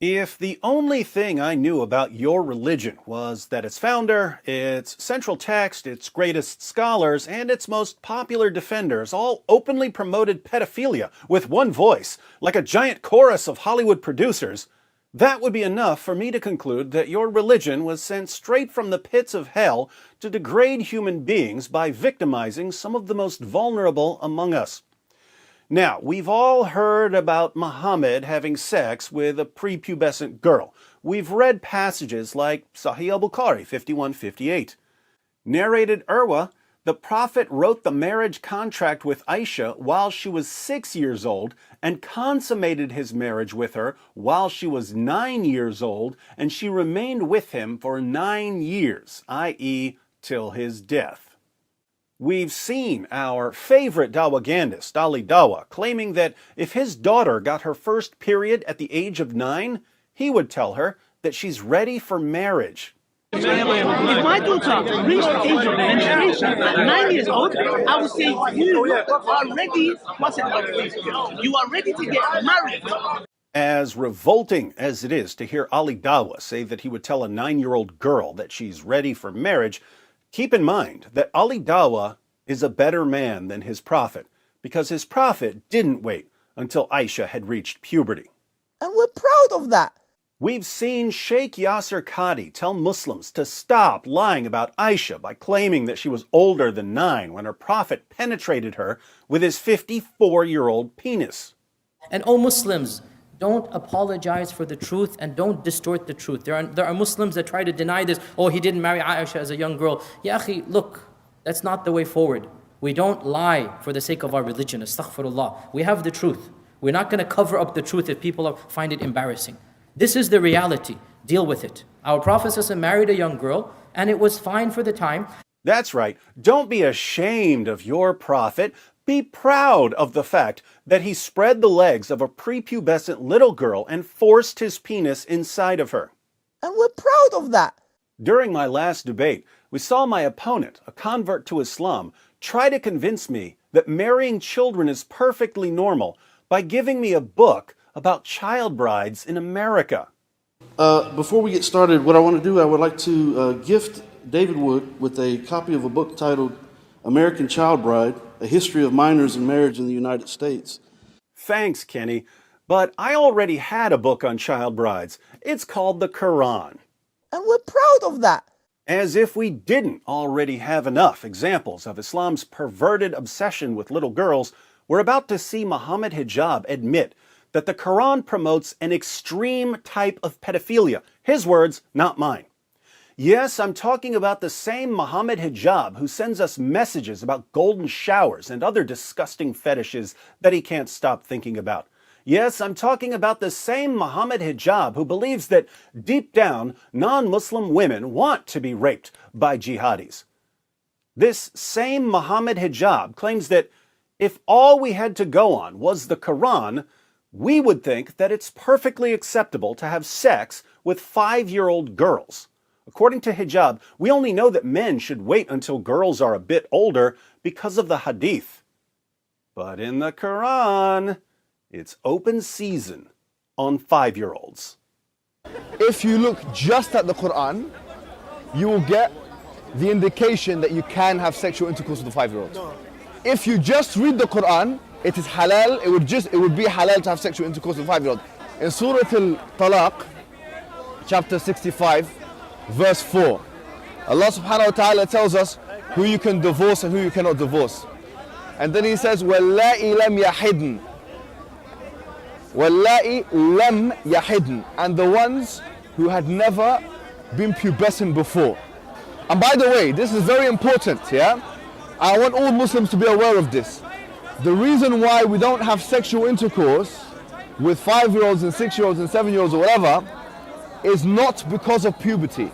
If the only thing I knew about your religion was that its founder, its central text, its greatest scholars, and its most popular defenders all openly promoted pedophilia with one voice, like a giant chorus of Hollywood producers, that would be enough for me to conclude that your religion was sent straight from the pits of hell to degrade human beings by victimizing some of the most vulnerable among us. Now, we've all heard about Mohammed having sex with a prepubescent girl. We've read passages like Sahih al-Bukhari 5158. Narrated Urwa, the Prophet wrote the marriage contract with Aisha while she was 6 years old and consummated his marriage with her while she was 9 years old, and she remained with him for 9 years, i.e., till his death. We've seen our favorite dawagandist, Ali Dawa, claiming that if his daughter got her first period at the age of 9, he would tell her that she's ready for marriage. If my daughter reached the age of menstruation at 9 years old, I would say you are ready. What's it? You are ready to get married. As revolting as it is to hear Ali Dawa say that he would tell a 9-year-old girl that she's ready for marriage, keep in mind that Ali Dawa is a better man than his prophet, because his prophet didn't wait until Aisha had reached puberty. And we're proud of that. We've seen Sheikh Yasser Qadi tell Muslims to stop lying about Aisha by claiming that she was older than 9 when her prophet penetrated her with his 54-year-old penis. And oh Muslims, don't apologize for the truth and don't distort the truth. There are Muslims that try to deny this. Oh, he didn't marry Aisha as a young girl. Ya akhi, look, that's not the way forward. We don't lie for the sake of our religion. Astaghfirullah. We have the truth. We're not going to cover up the truth if people find it embarrassing. This is the reality. Deal with it. Our Prophet ﷺ married a young girl and it was fine for the time. That's right. Don't be ashamed of your prophet. Be proud of the fact that he spread the legs of a prepubescent little girl and forced his penis inside of her. And we're proud of that. During my last debate, we saw my opponent, a convert to Islam, try to convince me that marrying children is perfectly normal by giving me a book about child brides in America. Before we get started, what I want to do, I would like to gift David Wood with a copy of a book titled American Child Bride, A History of Minors and Marriage in the United States. Thanks, Kenny, but I already had a book on child brides. It's called the Quran. And we're proud of that. As if we didn't already have enough examples of Islam's perverted obsession with little girls, we're about to see Mohammed Hijab admit that the Quran promotes an extreme type of pedophilia. His words, not mine. Yes, I'm talking about the same Mohammed Hijab who sends us messages about golden showers and other disgusting fetishes that he can't stop thinking about. Yes, I'm talking about the same Mohammed Hijab who believes that deep down, non-Muslim women want to be raped by jihadis. This same Mohammed Hijab claims that if all we had to go on was the Quran, we would think that it's perfectly acceptable to have sex with 5-year-old girls. According to Hijab, we only know that men should wait until girls are a bit older because of the hadith. But in the Quran, it's open season on 5-year-olds. If you look just at the Quran, you will get the indication that you can have sexual intercourse with a 5-year-old. If you just read the Quran, it is halal, it would be halal to have sexual intercourse with a 5-year-old. In Surah Al-Talaq, chapter 65, verse 4, Allah subhanahu wa ta'ala tells us who you can divorce and who you cannot divorce. And then he says, وَاللَّائِ لَمْ يَحِدْنَ وَاللَّائِ لَمْ يَحِدْنَ, and the ones who had never been pubescent before. And by the way, this is very important, yeah? I want all Muslims to be aware of this. The reason why we don't have sexual intercourse with 5-year-olds and 6-year-olds and 7-year-olds or whatever is not because of puberty.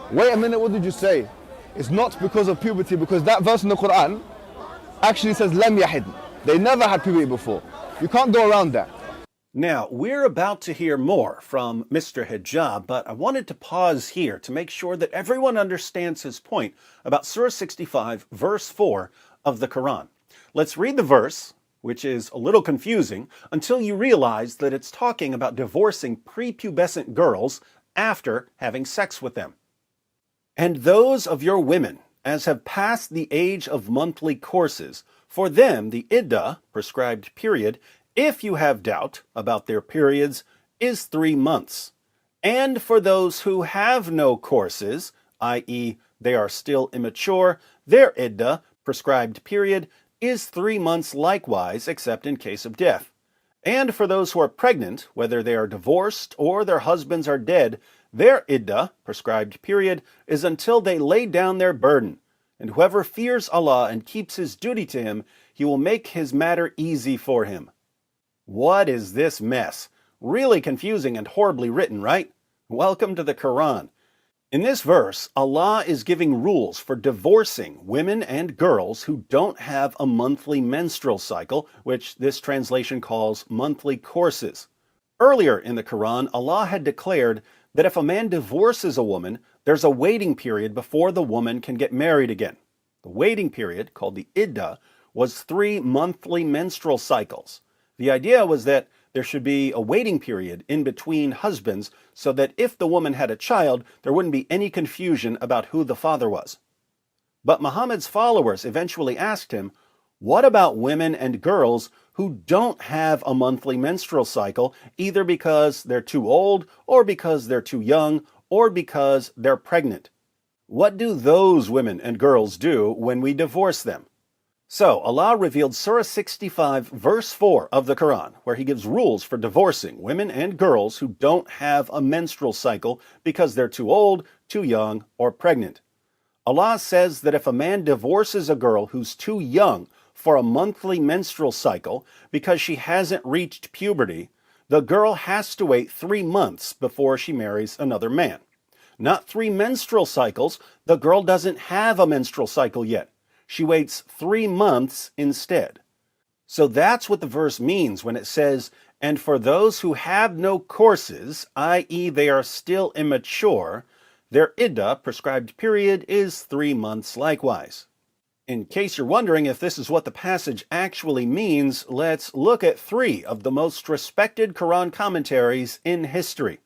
Wait a minute, what did you say? It's not because of puberty, because that verse in the Quran actually says lam yahid. They never had puberty before. You can't go around that. Now, we're about to hear more from Mr. Hijab, but I wanted to pause here to make sure that everyone understands his point about Surah 65, verse 4 of the Quran. Let's read the verse which is a little confusing until you realize that it's talking about divorcing prepubescent girls after having sex with them. And those of your women as have passed the age of monthly courses, for them the iddah, prescribed period, if you have doubt about their periods, is 3 months. And for those who have no courses, i.e., they are still immature, their iddah, prescribed period, is 3 months likewise, except in case of death. And for those who are pregnant, whether they are divorced or their husbands are dead, their iddah, prescribed period, is until they lay down their burden. And whoever fears Allah and keeps his duty to him, he will make his matter easy for him. What is this mess? Really confusing and horribly written, right? Welcome to the Quran. In this verse, Allah is giving rules for divorcing women and girls who don't have a monthly menstrual cycle, which this translation calls monthly courses. Earlier in the Quran, Allah had declared that if a man divorces a woman, there's a waiting period before the woman can get married again. The waiting period, called the iddah, was 3 monthly menstrual cycles. The idea was that there should be a waiting period in between husbands so that if the woman had a child, there wouldn't be any confusion about who the father was. But Muhammad's followers eventually asked him, what about women and girls who don't have a monthly menstrual cycle, either because they're too old, or because they're too young, or because they're pregnant? What do those women and girls do when we divorce them? So, Allah revealed Surah 65, verse 4 of the Quran, where He gives rules for divorcing women and girls who don't have a menstrual cycle because they're too old, too young, or pregnant. Allah says that if a man divorces a girl who's too young for a monthly menstrual cycle because she hasn't reached puberty, the girl has to wait 3 months before she marries another man. Not 3 menstrual cycles, the girl doesn't have a menstrual cycle yet. She waits 3 months instead. So that's what the verse means when it says, and for those who have no courses, i.e. they are still immature, their iddah, prescribed period, is 3 months likewise. In case you're wondering if this is what the passage actually means, let's look at 3 of the most respected Quran commentaries in history.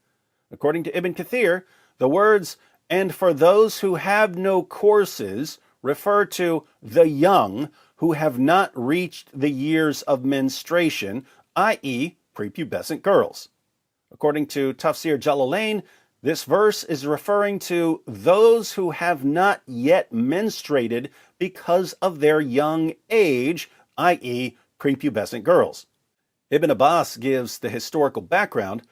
According to Ibn Kathir, the words, and for those who have no courses, refer to the young who have not reached the years of menstruation, i.e. prepubescent girls. According to Tafsir Jalalain, this verse is referring to those who have not yet menstruated because of their young age, i.e. prepubescent girls. Ibn Abbas gives the historical background,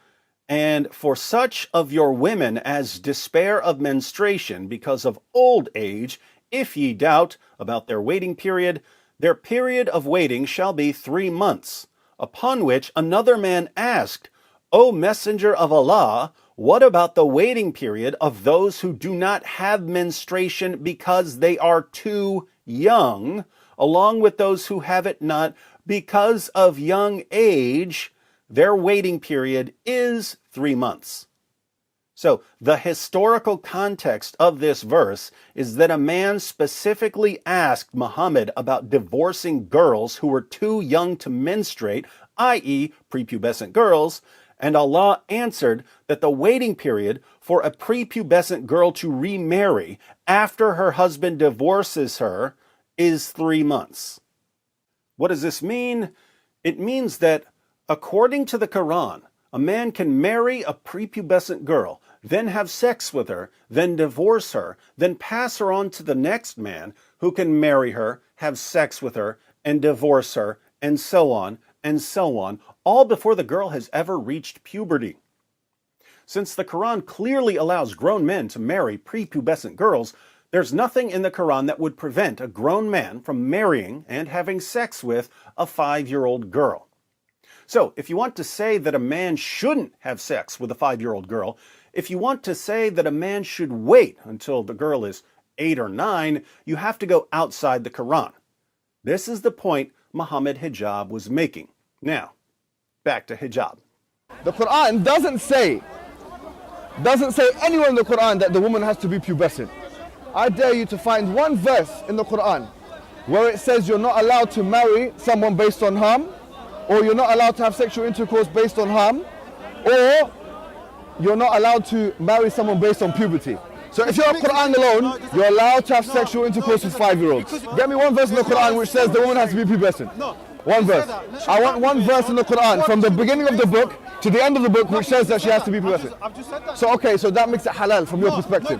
and for such of your women as despair of menstruation because of old age, if ye doubt about their waiting period, their period of waiting shall be 3 months. Upon which another man asked, O Messenger of Allah, what about the waiting period of those who do not have menstruation because they are too young, along with those who have it not because of young age? Their waiting period is 3 months. So, the historical context of this verse is that a man specifically asked Muhammad about divorcing girls who were too young to menstruate, i.e. prepubescent girls, and Allah answered that the waiting period for a prepubescent girl to remarry after her husband divorces her is 3 months. What does this mean? It means that, according to the Quran, a man can marry a prepubescent girl, then have sex with her, then divorce her, then pass her on to the next man who can marry her, have sex with her, and divorce her, and so on, all before the girl has ever reached puberty. Since the Quran clearly allows grown men to marry prepubescent girls, there's nothing in the Quran that would prevent a grown man from marrying and having sex with a 5-year-old girl. So, if you want to say that a man shouldn't have sex with a 5-year-old girl, if you want to say that a man should wait until the girl is 8 or 9, you have to go outside the Quran. This is the point Muhammad Hijab was making. Now, back to hijab. The Quran doesn't say anywhere in the Quran that the woman has to be pubescent. I dare you to find one verse in the Quran where it says you're not allowed to marry someone based on harm, or you're not allowed to have sexual intercourse based on harm, or you're not allowed to marry someone based on puberty. So if you're Quran alone, you're allowed to have sexual intercourse with 5-year-olds. Get me one verse in the Quran which says the woman has to be pubescent. One verse. I want one verse in the Quran from the beginning of the book to the end of the book which says that she has to be pubescent. So okay, so that makes it halal from your perspective.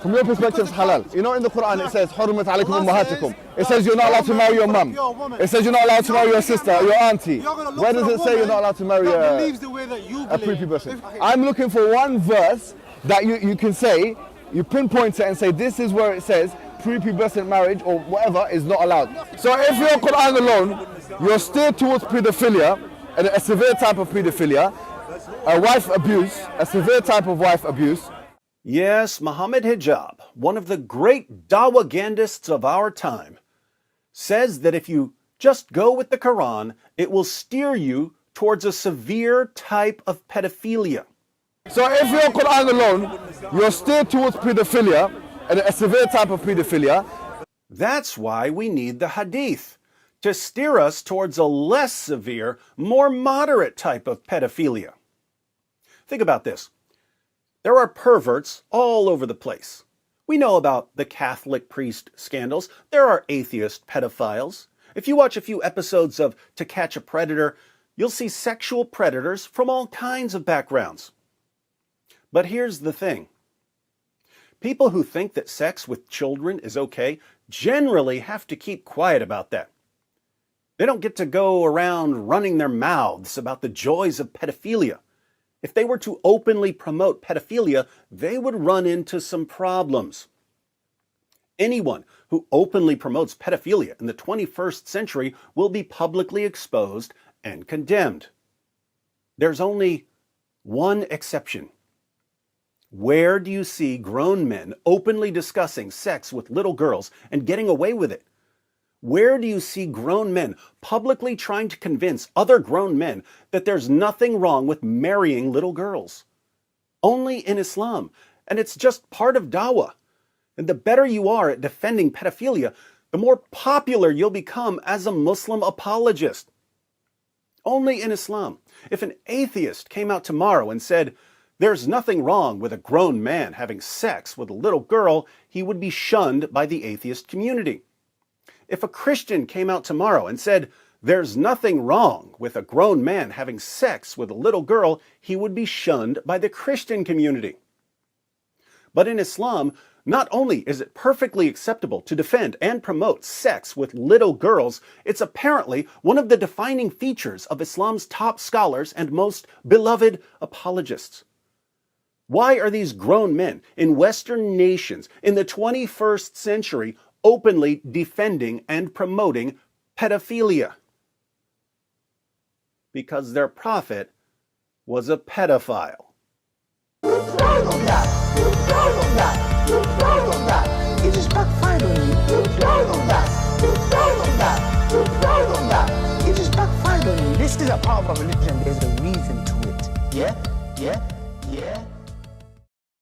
From your perspective, it's halal. You know, in the Quran it says, حُرِّمَتْ عَلَيْكُمْ أُمَّهَاتِكُمْ. It says you're not allowed to marry your mum. It says you're not allowed to marry your sister, your auntie. Where does it say you're not allowed to marry a prepubescent? I'm looking for one verse that you can say, you pinpoint it and say this is where it says prepubescent marriage or whatever is not allowed. So if you're Quran alone, you're steered towards pedophilia, and a severe type of pedophilia, a wife abuse, a severe type of wife abuse. Yes, Mohammed Hijab, one of the great dawagandists of our time, says that if you just go with the Quran, it will steer you towards a severe type of pedophilia. So if you're Quran alone, you're steered towards pedophilia, and a severe type of pedophilia. That's why we need the Hadith, to steer us towards a less severe, more moderate type of pedophilia. Think about this. There are perverts all over the place. We know about the Catholic priest scandals. There are atheist pedophiles. If you watch a few episodes of To Catch a Predator, you'll see sexual predators from all kinds of backgrounds. But here's the thing. People who think that sex with children is okay generally have to keep quiet about that. They don't get to go around running their mouths about the joys of pedophilia. If they were to openly promote pedophilia, they would run into some problems. Anyone who openly promotes pedophilia in the 21st century will be publicly exposed and condemned. There's only one exception. Where do you see grown men openly discussing sex with little girls and getting away with it? Where do you see grown men publicly trying to convince other grown men that there's nothing wrong with marrying little girls? Only in Islam, and it's just part of dawah. And the better you are at defending pedophilia, the more popular you'll become as a Muslim apologist. Only in Islam. If an atheist came out tomorrow and said, there's nothing wrong with a grown man having sex with a little girl, he would be shunned by the atheist community. If a Christian came out tomorrow and said, there's nothing wrong with a grown man having sex with a little girl, he would be shunned by the Christian community. But in Islam, not only is it perfectly acceptable to defend and promote sex with little girls, it's apparently one of the defining features of Islam's top scholars and most beloved apologists. Why are these grown men in Western nations in the 21st century openly defending and promoting pedophilia? Because their prophet was a pedophile. You're proud of that. You're proud of that. You're proud of that. It just backfired on you. You're proud of that. You're proud of that. You're proud of that. It just backfired on you. This is a part of our religion. There's a reason to it. Yeah?